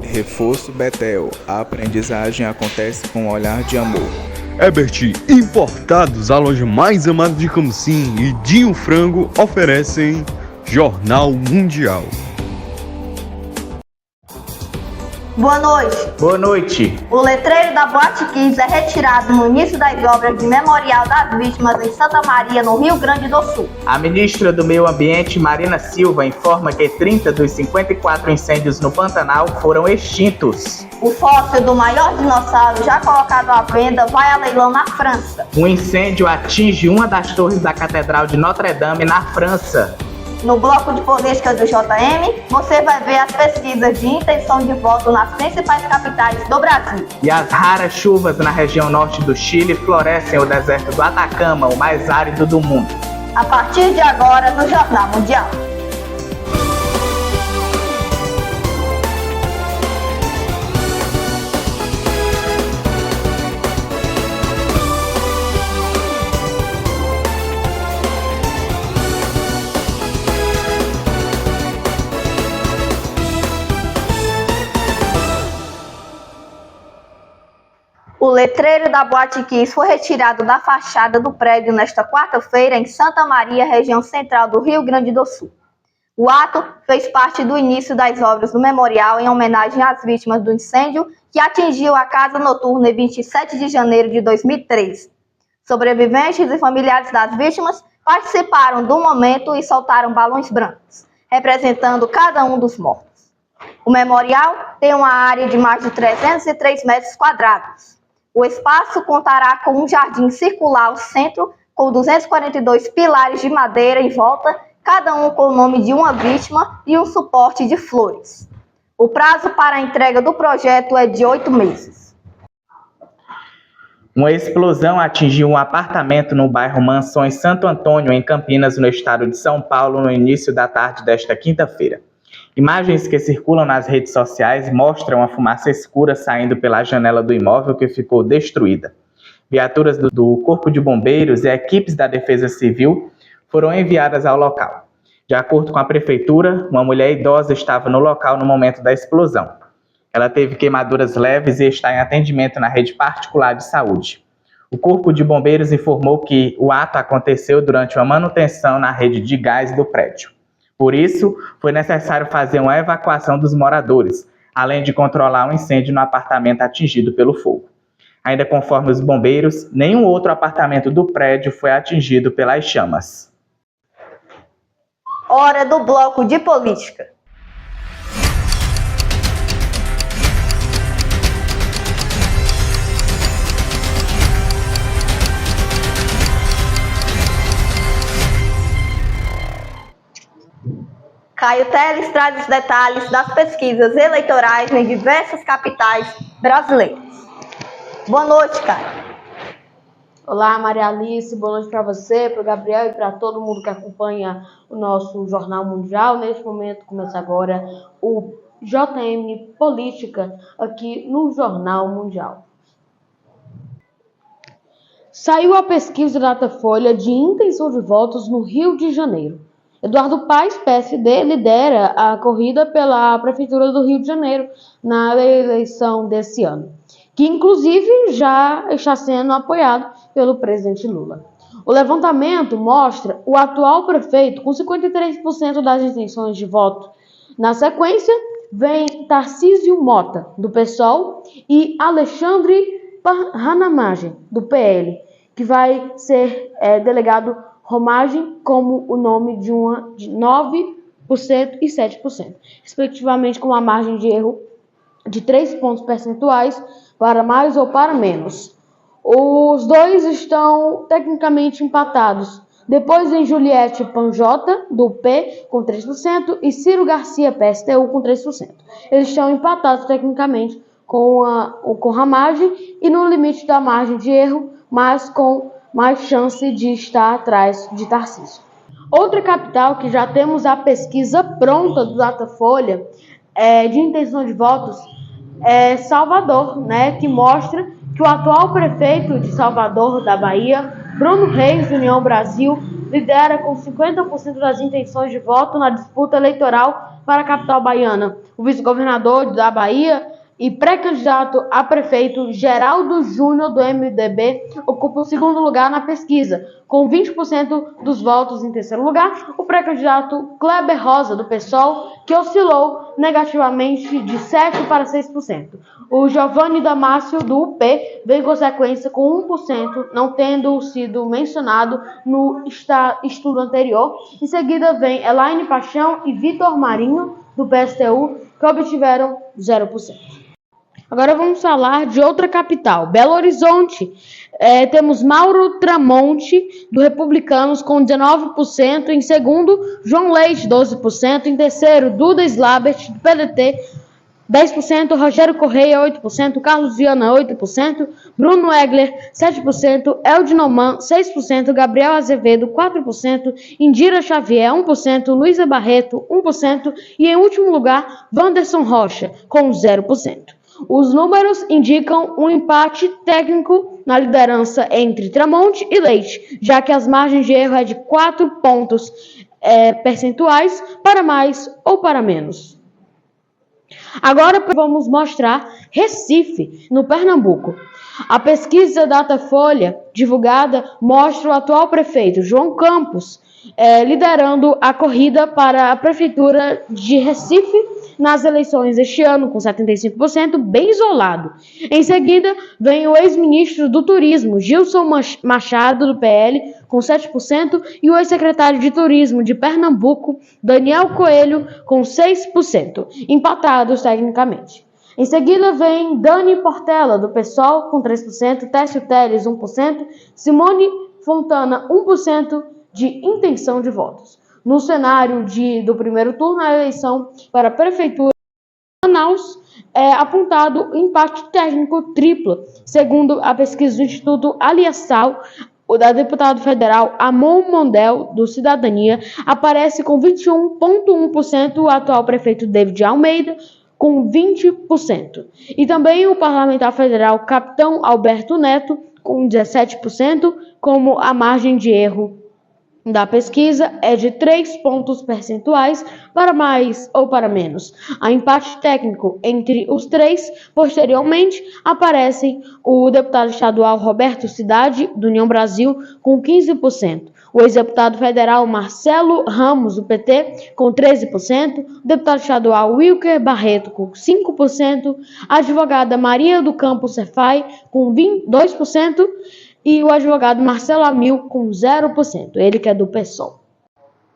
Reforço Betel. A aprendizagem acontece com um olhar de amor. Ebert Importados, a loja mais amada de Camocim, e Dinho Frango oferecem Jornal Mundial. Boa noite. Boa noite. O letreiro da Boate Kiss é retirado no início das obras de Memorial das Vítimas em Santa Maria, no Rio Grande do Sul. A ministra do Meio Ambiente, Marina Silva, informa que 30 dos 54 incêndios no Pantanal foram extintos. O fóssil do maior dinossauro já colocado à venda vai a leilão na França. Um incêndio atinge uma das torres da Catedral de Notre-Dame, na França. No bloco de política do JM, você vai ver as pesquisas de intenção de voto nas principais capitais do Brasil. E as raras chuvas na região norte do Chile florescem o deserto do Atacama, o mais árido do mundo. A partir de agora, no Jornal Mundial. O letreiro da Boate Kiss foi retirado da fachada do prédio nesta quarta-feira em Santa Maria, região central do Rio Grande do Sul. O ato fez parte do início das obras do memorial em homenagem às vítimas do incêndio que atingiu a casa noturna em 27 de janeiro de 2003. Sobreviventes e familiares das vítimas participaram do momento e soltaram balões brancos, representando cada um dos mortos. O memorial tem uma área de mais de 303 metros quadrados. O espaço contará com um jardim circular ao centro, com 242 pilares de madeira em volta, cada um com o nome de uma vítima e um suporte de flores. O prazo para a entrega do projeto é de 8 meses. Uma explosão atingiu um apartamento no bairro Mansões Santo Antônio, em Campinas, no estado de São Paulo, no início da tarde desta quinta-feira. Imagens que circulam nas redes sociais mostram a fumaça escura saindo pela janela do imóvel que ficou destruída. Viaturas do Corpo de Bombeiros e equipes da Defesa Civil foram enviadas ao local. De acordo com a prefeitura, uma mulher idosa estava no local no momento da explosão. Ela teve queimaduras leves e está em atendimento na rede particular de saúde. O Corpo de Bombeiros informou que o ato aconteceu durante uma manutenção na rede de gás do prédio. Por isso, foi necessário fazer uma evacuação dos moradores, além de controlar um incêndio no apartamento atingido pelo fogo. Ainda conforme os bombeiros, nenhum outro apartamento do prédio foi atingido pelas chamas. Hora do bloco de política. Caio Teles traz os detalhes das pesquisas eleitorais em diversas capitais brasileiras. Boa noite, Caio. Olá, Maria Alice, boa noite para você, para o Gabriel e para todo mundo que acompanha o nosso Jornal Mundial. Neste momento começa agora o JM Política aqui no Jornal Mundial. Saiu a pesquisa Datafolha de intenção de votos no Rio de Janeiro. Eduardo Paes, PSD, lidera a corrida pela Prefeitura do Rio de Janeiro na eleição desse ano, que inclusive já está sendo apoiado pelo presidente Lula. O levantamento mostra o atual prefeito com 53% das intenções de voto. Na sequência, vem Tarcísio Mota, do PSOL, e Alexandre Ranamagem, do PL, que vai ser delegado Romagem como o nome de 9% e 7%, respectivamente, com uma margem de erro de 3 pontos percentuais para mais ou para menos. Os dois estão tecnicamente empatados. Depois vem Juliette Panjota, do P, com 3%, e Ciro Garcia, PSTU, com 3%. Eles estão empatados tecnicamente com Ramagem e no limite da margem de erro, mas com mais chance de estar atrás de Tarcísio. Outra capital que já temos a pesquisa pronta do Datafolha de intenção de votos é Salvador, que mostra que o atual prefeito de Salvador, da Bahia, Bruno Reis, do União Brasil, lidera com 50% das intenções de voto na disputa eleitoral para a capital baiana. O vice-governador da Bahia e pré-candidato a prefeito Geraldo Júnior, do MDB, ocupa o segundo lugar na pesquisa, com 20% dos votos. Em terceiro lugar, o pré-candidato Kleber Rosa, do PSOL, que oscilou negativamente de 7% para 6%. O Giovanni Damasio, do UP, vem em consequência com 1%, não tendo sido mencionado no estudo anterior. Em seguida, vem Elaine Paixão e Vitor Marinho, do PSTU, que obtiveram 0%. Agora vamos falar de outra capital, Belo Horizonte. Temos Mauro Tramonte, do Republicanos, com 19%. Em segundo, João Leite, 12%. Em terceiro, Duda Slabert, do PDT, 10%. Rogério Correia, 8%. Carlos Viana, 8%. Bruno Egler, 7%. Eldinoman, 6%. Gabriel Azevedo, 4%. Indira Xavier, 1%. Luísa Barreto, 1%. E em último lugar, Wanderson Rocha, com 0%. Os números indicam um empate técnico na liderança entre Tramonte e Leite, já que as margens de erro é de 4 pontos percentuais para mais ou para menos. Agora vamos mostrar Recife, no Pernambuco. A pesquisa Datafolha, divulgada, mostra o atual prefeito, João Campos, liderando a corrida para a prefeitura de Recife nas eleições deste ano, com 75%, bem isolado. Em seguida, vem o ex-ministro do Turismo, Gilson Machado, do PL, com 7%, e o ex-secretário de Turismo de Pernambuco, Daniel Coelho, com 6%, empatados tecnicamente. Em seguida, vem Dani Portela, do PSOL, com 3%, Técio Teles, 1%, Simone Fontana, 1% de intenção de votos. No cenário do primeiro turno, a eleição para a Prefeitura de Manaus é apontado empate técnico triplo. Segundo a pesquisa do Instituto Aliassal, o da deputado federal Amon Mondel, do Cidadania, aparece com 21,1%, o atual prefeito David Almeida, com 20%. E também o parlamentar federal Capitão Alberto Neto, com 17%, como a margem de erro da pesquisa é de 3 pontos percentuais para mais ou para menos. A empate técnico entre os três, posteriormente, aparecem o deputado estadual Roberto Cidade, do União Brasil, com 15%. O ex-deputado federal Marcelo Ramos, do PT, com 13%. O deputado estadual Wilker Barreto, com 5%. A advogada Maria do Campo Cefai, com 2%. E o advogado Marcelo Amil, com 0%, ele que é do PSOL.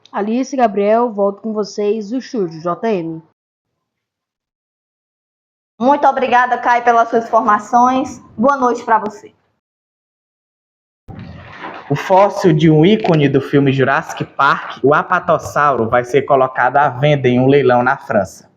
Alice e Gabriel, volto com vocês do estúdio JM. Muito obrigada, Caio, pelas suas informações. Boa noite para você. O fóssil de um ícone do filme Jurassic Park, o apatossauro, vai ser colocado à venda em um leilão na França.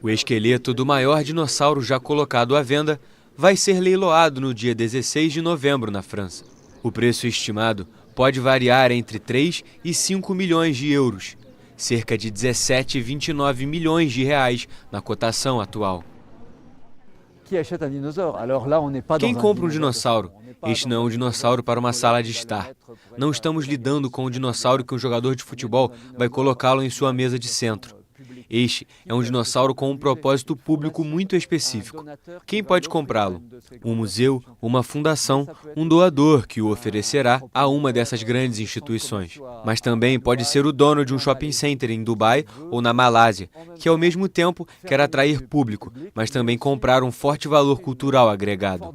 O esqueleto do maior dinossauro já colocado à venda vai ser leiloado no dia 16 de novembro na França. O preço estimado pode variar entre 3 e 5 milhões de euros, cerca de 17,29 milhões de reais na cotação atual. Quem compra um dinossauro? Este não é um dinossauro para uma sala de estar. Não estamos lidando com um dinossauro que um jogador de futebol vai colocá-lo em sua mesa de centro. Este é um dinossauro com um propósito público muito específico. Quem pode comprá-lo? Um museu, uma fundação, um doador que o oferecerá a uma dessas grandes instituições. Mas também pode ser o dono de um shopping center em Dubai ou na Malásia, que ao mesmo tempo quer atrair público, mas também comprar um forte valor cultural agregado.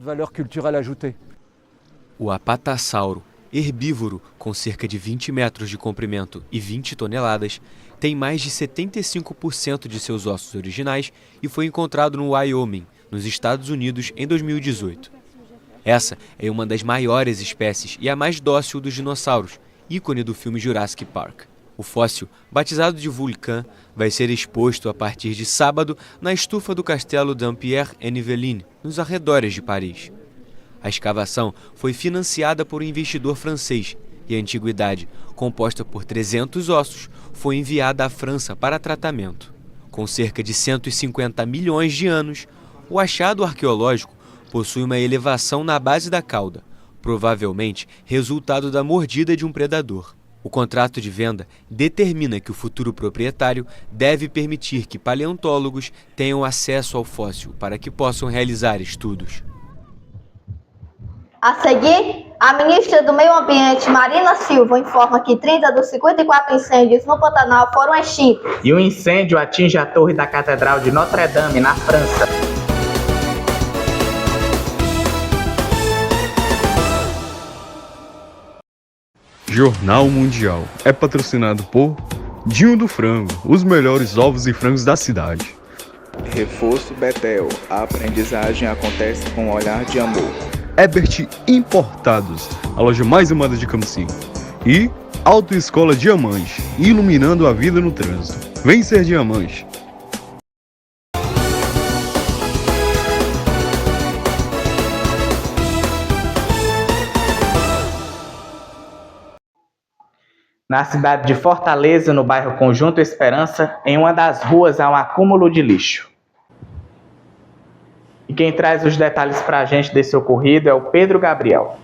O apatossauro, herbívoro com cerca de 20 metros de comprimento e 20 toneladas, tem mais de 75% de seus ossos originais e foi encontrado no Wyoming, nos Estados Unidos, em 2018. Essa é uma das maiores espécies e a mais dócil dos dinossauros, ícone do filme Jurassic Park. O fóssil, batizado de Vulcan, vai ser exposto a partir de sábado na estufa do castelo Dampierre-en-Yvelines, nos arredores de Paris. A escavação foi financiada por um investidor francês e a antiguidade, composta por 300 ossos, foi enviada à França para tratamento. Com cerca de 150 milhões de anos, o achado arqueológico possui uma elevação na base da cauda, provavelmente resultado da mordida de um predador. O contrato de venda determina que o futuro proprietário deve permitir que paleontólogos tenham acesso ao fóssil para que possam realizar estudos. A seguir, a ministra do Meio Ambiente, Marina Silva, informa que 30 dos 54 incêndios no Pantanal foram extintos. E um incêndio atinge a torre da Catedral de Notre-Dame, na França. Jornal Mundial é patrocinado por Dinho do Frango, os melhores ovos e frangos da cidade. Reforço Betel, a aprendizagem acontece com um olhar de amor. Ebert Importados, a loja mais amada de Camocim. E Autoescola Diamante, iluminando a vida no trânsito. Vem ser diamante. Na cidade de Fortaleza, no bairro Conjunto Esperança, em uma das ruas há um acúmulo de lixo. E quem traz os detalhes para a gente desse ocorrido é o Pedro Gabriel.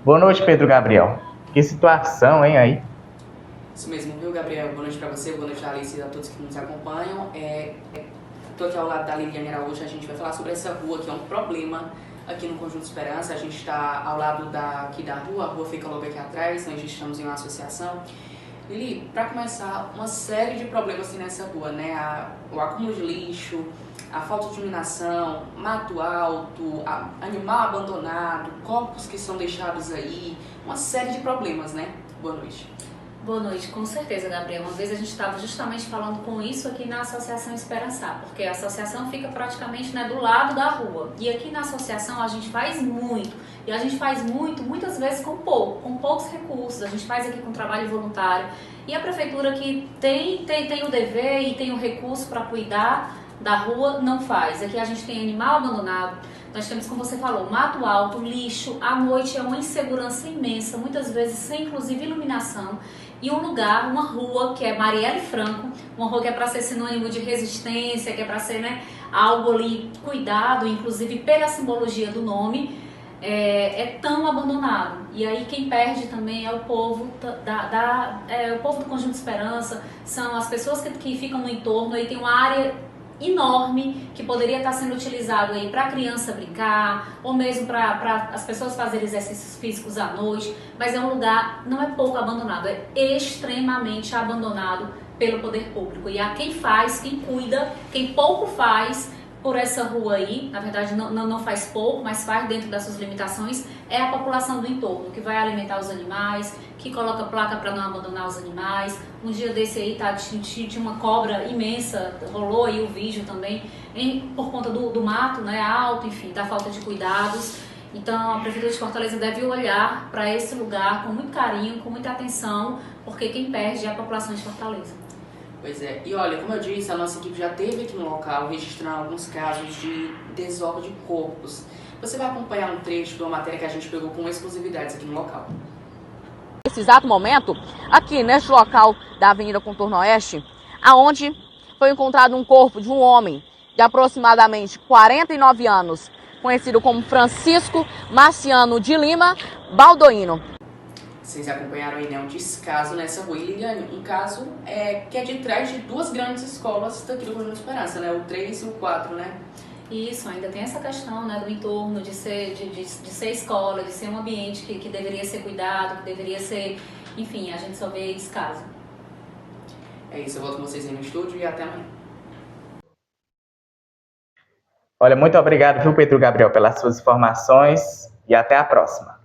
Boa noite, Pedro Gabriel. Que situação, hein, aí? Isso mesmo, viu, Gabriel? Boa noite para você, boa noite, Alice, e a todos que nos acompanham. Estou aqui ao lado da Liliane Araújo, a gente vai falar sobre essa rua, que é um problema aqui no Conjunto Esperança. A gente está ao lado aqui da rua, a rua fica logo aqui atrás, nós estamos em uma associação. Lili, para começar, uma série de problemas assim nessa rua, né? O acúmulo de lixo, a falta de iluminação, mato alto, animal abandonado, corpos que são deixados aí, uma série de problemas, né? Boa noite. Boa noite, com certeza, Gabriel. Uma vez a gente estava justamente falando com isso aqui na Associação Esperançar, porque a associação fica praticamente, né, do lado da rua. E aqui na associação a gente faz muito, e a gente faz muitas vezes com poucos recursos. A gente faz aqui com trabalho voluntário. E a prefeitura que tem o dever e tem o recurso para cuidar da rua, não faz. Aqui a gente tem animal abandonado, nós temos, como você falou, mato alto, lixo, à noite é uma insegurança imensa, muitas vezes sem inclusive iluminação. E um lugar, uma rua que é Marielle Franco, uma rua que é para ser sinônimo de resistência, que é para ser, né, algo ali cuidado, inclusive pela simbologia do nome, é tão abandonado. E aí quem perde também é o povo o povo do Conjunto Esperança, são as pessoas que ficam no entorno. Aí tem uma área enorme que poderia estar sendo utilizado aí para a criança brincar, ou mesmo para as pessoas fazerem exercícios físicos à noite, mas é um lugar, não é pouco abandonado, é extremamente abandonado pelo poder público. E há quem faz, quem cuida, quem pouco faz por essa rua aí, na verdade não faz pouco, mas faz dentro das suas limitações, é a população do entorno, que vai alimentar os animais, que coloca placa para não abandonar os animais. Um dia desse aí tinha uma cobra imensa, rolou aí o vídeo também, por conta do mato, né, alto, enfim, da falta de cuidados. Então a Prefeitura de Fortaleza deve olhar para esse lugar com muito carinho, com muita atenção, porque quem perde é a população de Fortaleza. Pois é, e olha, como eu disse, a nossa equipe já esteve aqui no local registrando alguns casos de desova de corpos. Você vai acompanhar um trecho de uma matéria que a gente pegou com exclusividades aqui no local. Nesse exato momento, aqui neste local da Avenida Contorno Oeste, aonde foi encontrado um corpo de um homem de aproximadamente 49 anos, conhecido como Francisco Marciano de Lima Baldoino. Vocês acompanharam aí, né, um descaso nessa rua. E, Liliane, um caso que é de trás de duas grandes escolas daqui do Conjunto Esperança, né? O 3 e o 4, né? Isso, ainda tem essa questão, né, do entorno, de ser escola, de ser um ambiente que deveria ser cuidado, que deveria ser... Enfim, a gente só vê descaso. É isso, eu volto com vocês aí no estúdio e até amanhã. Olha, muito obrigado, viu, Pedro Gabriel, pelas suas informações e até a próxima.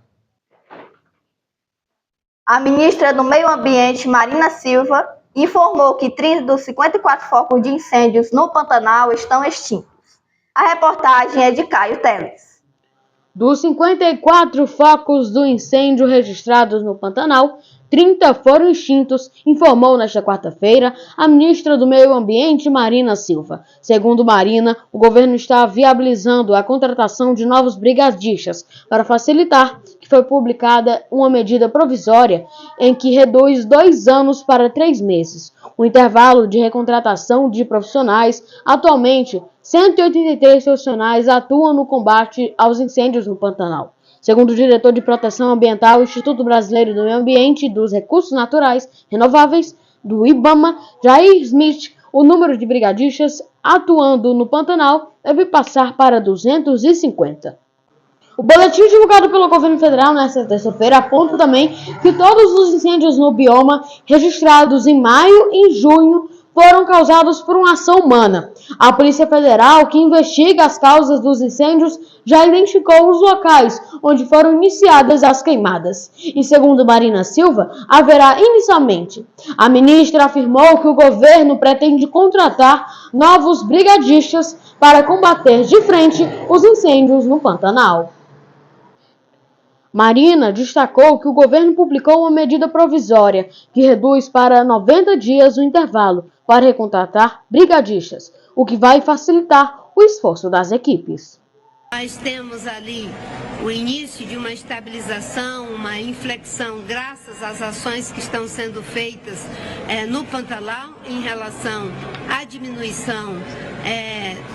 A ministra do Meio Ambiente, Marina Silva, informou que 30 dos 54 focos de incêndios no Pantanal estão extintos. A reportagem é de Caio Teles. Dos 54 focos do incêndio registrados no Pantanal, 30 foram extintos, informou nesta quarta-feira a ministra do Meio Ambiente, Marina Silva. Segundo Marina, o governo está viabilizando a contratação de novos brigadistas para facilitar que foi publicada uma medida provisória em que reduz 2 anos para 3 meses. O intervalo de recontratação de profissionais, atualmente, 183 profissionais atuam no combate aos incêndios no Pantanal. Segundo o diretor de Proteção Ambiental, Instituto Brasileiro do Meio Ambiente e dos Recursos Naturais Renováveis, do IBAMA, Jair Smith, o número de brigadistas atuando no Pantanal deve passar para 250. O boletim divulgado pelo governo federal nesta terça-feira aponta também que todos os incêndios no bioma registrados em maio e junho foram causados por uma ação humana. A Polícia Federal, que investiga as causas dos incêndios, já identificou os locais onde foram iniciadas as queimadas. E segundo Marina Silva, haverá inicialmente. A ministra afirmou que o governo pretende contratar novos brigadistas para combater de frente os incêndios no Pantanal. Marina destacou que o governo publicou uma medida provisória que reduz para 90 dias o intervalo para recontratar brigadistas, o que vai facilitar o esforço das equipes. Nós temos ali o início de uma estabilização, uma inflexão, graças às ações que estão sendo feitas no Pantanal em relação à diminuição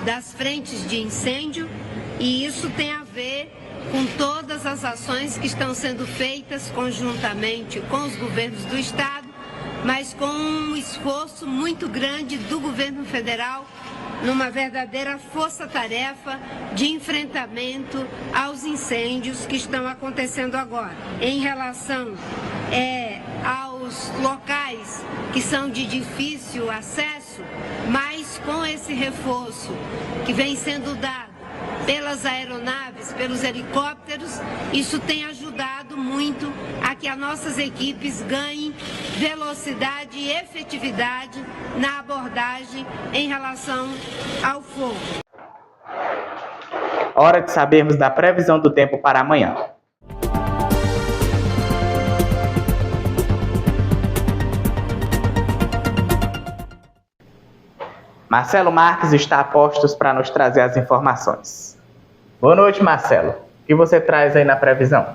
das frentes de incêndio, e isso tem a ver com todas as ações que estão sendo feitas conjuntamente com os governos do Estado, mas com um esforço muito grande do governo federal numa verdadeira força-tarefa de enfrentamento aos incêndios que estão acontecendo agora. Em relação aos locais que são de difícil acesso, mas com esse reforço que vem sendo dado pelas aeronaves, pelos helicópteros, isso tem ajudado muito a que as nossas equipes ganhem velocidade e efetividade na abordagem em relação ao fogo. Hora de sabermos da previsão do tempo para amanhã. Marcelo Marques está a postos para nos trazer as informações. Boa noite, Marcelo. O que você traz aí na previsão?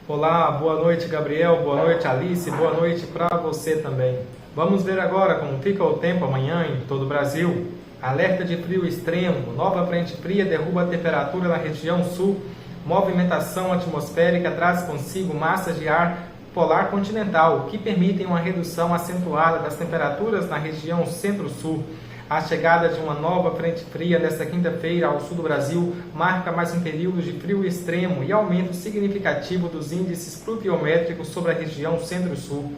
Olá, boa noite, Gabriel. Boa noite, Alice. Boa noite para você também. Vamos ver agora como fica o tempo amanhã em todo o Brasil. Alerta de frio extremo. Nova frente fria derruba a temperatura na região sul. Movimentação atmosférica traz consigo massas de ar polar continental, que permitem uma redução acentuada das temperaturas na região centro-sul. A chegada de uma nova frente fria nesta quinta-feira ao sul do Brasil marca mais um período de frio extremo e aumento significativo dos índices pluviométricos sobre a região centro-sul.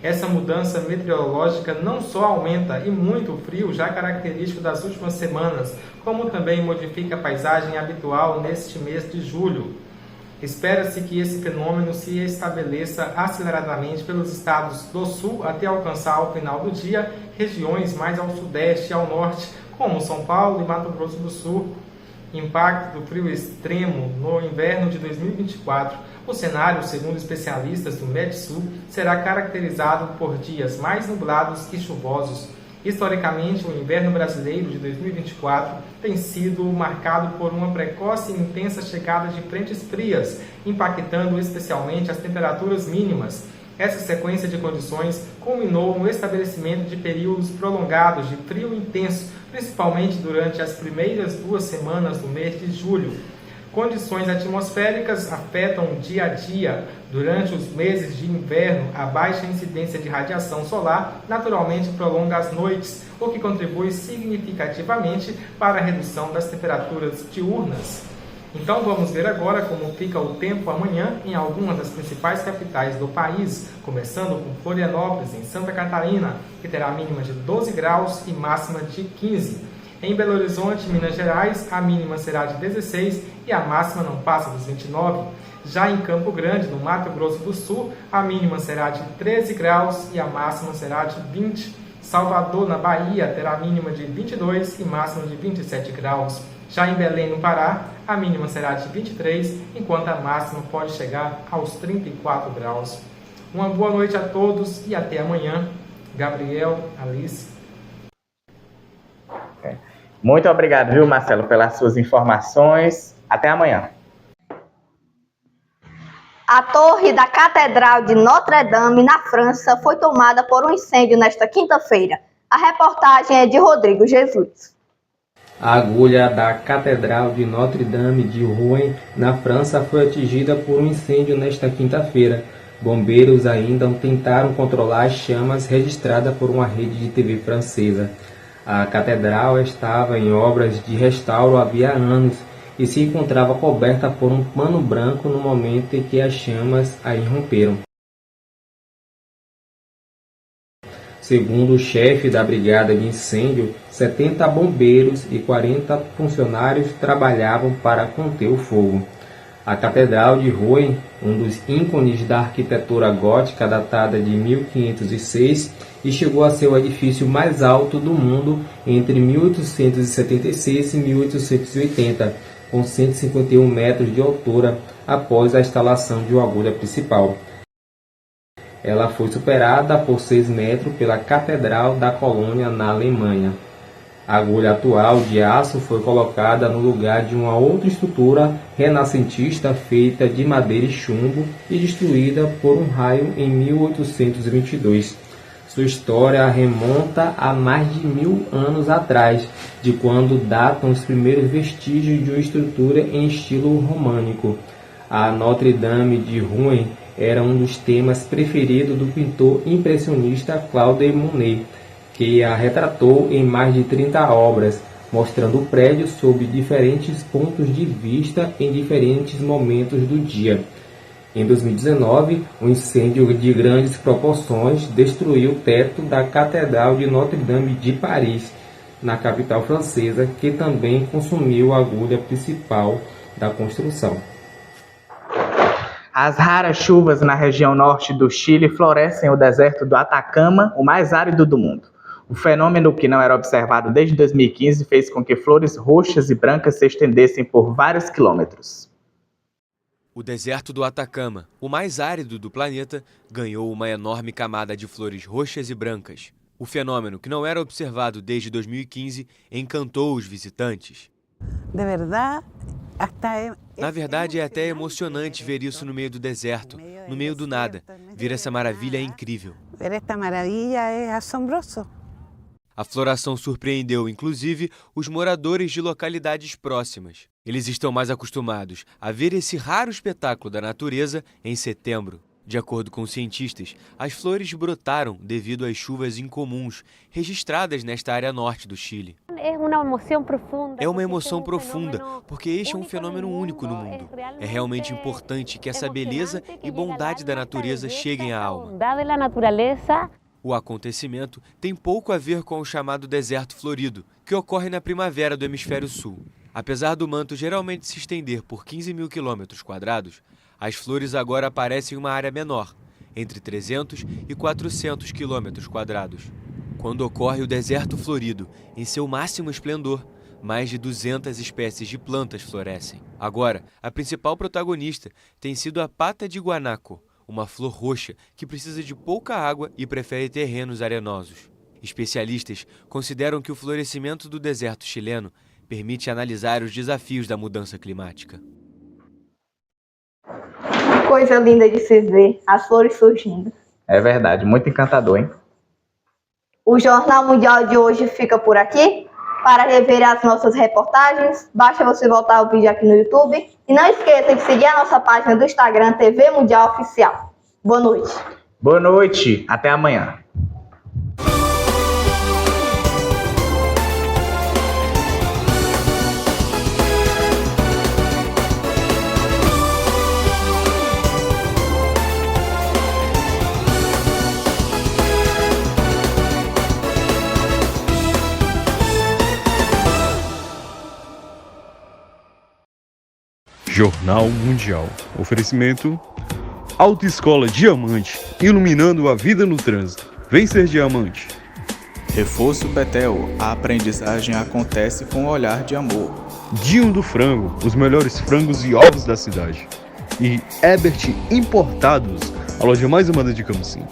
Essa mudança meteorológica não só aumenta e muito o frio já característico das últimas semanas, como também modifica a paisagem habitual neste mês de julho. Espera-se que esse fenômeno se estabeleça aceleradamente pelos estados do sul até alcançar ao final do dia regiões mais ao sudeste e ao norte, como São Paulo e Mato Grosso do Sul. Impacto do frio extremo no inverno de 2024. O cenário, segundo especialistas do Metsul, será caracterizado por dias mais nublados e chuvosos. Historicamente, o inverno brasileiro de 2024 tem sido marcado por uma precoce e intensa chegada de frentes frias, impactando especialmente as temperaturas mínimas. Essa sequência de condições culminou no estabelecimento de períodos prolongados de frio intenso, principalmente durante as primeiras 2 semanas do mês de julho. Condições atmosféricas afetam o dia a dia. Durante os meses de inverno, a baixa incidência de radiação solar naturalmente prolonga as noites, o que contribui significativamente para a redução das temperaturas diurnas. Então vamos ver agora como fica o tempo amanhã em algumas das principais capitais do país, começando com Florianópolis, em Santa Catarina, que terá mínima de 12 graus e máxima de 15. Em Belo Horizonte, Minas Gerais, a mínima será de 16 e a máxima não passa dos 29. Já em Campo Grande, no Mato Grosso do Sul, a mínima será de 13 graus e a máxima será de 20. Salvador, na Bahia, terá mínima de 22 e máxima de 27 graus. Já em Belém, no Pará, a mínima será de 23, enquanto a máxima pode chegar aos 34 graus. Uma boa noite a todos e até amanhã. Gabriel, Alice. Muito obrigado, viu, Marcelo, pelas suas informações. Até amanhã. A torre da Catedral de Notre-Dame, na França, foi tomada por um incêndio nesta quinta-feira. A reportagem é de Rodrigo Jesus. A agulha da Catedral de Notre-Dame de Rouen, na França, foi atingida por um incêndio nesta quinta-feira. Bombeiros ainda tentaram controlar as chamas registradas por uma rede de TV francesa. A catedral estava em obras de restauro havia anos e se encontrava coberta por um pano branco no momento em que as chamas a irromperam. Segundo o chefe da brigada de incêndio, 70 bombeiros e 40 funcionários trabalhavam para conter o fogo. A Catedral de Rouen, um dos ícones da arquitetura gótica datada de 1506, e chegou a ser o edifício mais alto do mundo entre 1876 e 1880, com 151 metros de altura após a instalação de uma agulha principal. Ela foi superada por 6 metros pela Catedral da Colônia, na Alemanha. A agulha atual de aço foi colocada no lugar de uma outra estrutura renascentista feita de madeira e chumbo e destruída por um raio em 1822. Sua história remonta a mais de 1000 anos atrás, de quando datam os primeiros vestígios de uma estrutura em estilo românico. A Notre-Dame de Rouen era um dos temas preferidos do pintor impressionista Claude Monet, que a retratou em mais de 30 obras, mostrando o prédio sob diferentes pontos de vista em diferentes momentos do dia. Em 2019, um incêndio de grandes proporções destruiu o teto da Catedral de Notre-Dame de Paris, na capital francesa, que também consumiu a agulha principal da construção. As raras chuvas na região norte do Chile florescem o deserto do Atacama, o mais árido do mundo. O fenômeno, que não era observado desde 2015, fez com que flores roxas e brancas se estendessem por vários quilômetros. O deserto do Atacama, o mais árido do planeta, ganhou uma enorme camada de flores roxas e brancas. O fenômeno, que não era observado desde 2015, encantou os visitantes. Na verdade, é até emocionante ver isso no meio do deserto, no meio do nada. Ver essa maravilha é incrível. A floração surpreendeu, inclusive, os moradores de localidades próximas. Eles estão mais acostumados a ver esse raro espetáculo da natureza em setembro. De acordo com cientistas, as flores brotaram devido às chuvas incomuns registradas nesta área norte do Chile. É uma emoção profunda, porque este é um fenômeno único no mundo. É realmente importante que essa beleza e bondade da natureza cheguem à alma. O acontecimento tem pouco a ver com o chamado deserto florido, que ocorre na primavera do hemisfério sul. Apesar do manto geralmente se estender por 15 mil quilômetros quadrados, as flores agora aparecem em uma área menor, entre 300 e 400 quilômetros quadrados. Quando ocorre o deserto florido, em seu máximo esplendor, mais de 200 espécies de plantas florescem. Agora, a principal protagonista tem sido a pata de guanaco, uma flor roxa que precisa de pouca água e prefere terrenos arenosos. Especialistas consideram que o florescimento do deserto chileno permite analisar os desafios da mudança climática. Coisa linda de se ver, as flores surgindo. É verdade, muito encantador, hein? O Jornal Mundial de hoje fica por aqui. Para rever as nossas reportagens, basta você voltar ao vídeo aqui no YouTube. E não esqueça de seguir a nossa página do Instagram, TV Mundial Oficial. Boa noite. Boa noite, até amanhã. Jornal Mundial. Oferecimento: Autoescola Diamante, iluminando a vida no trânsito. Vem ser diamante. Reforço Betel, a aprendizagem acontece com um olhar de amor. Dinho do Frango, os melhores frangos e ovos da cidade. E Ebert Importados, a loja mais amada de Camocim.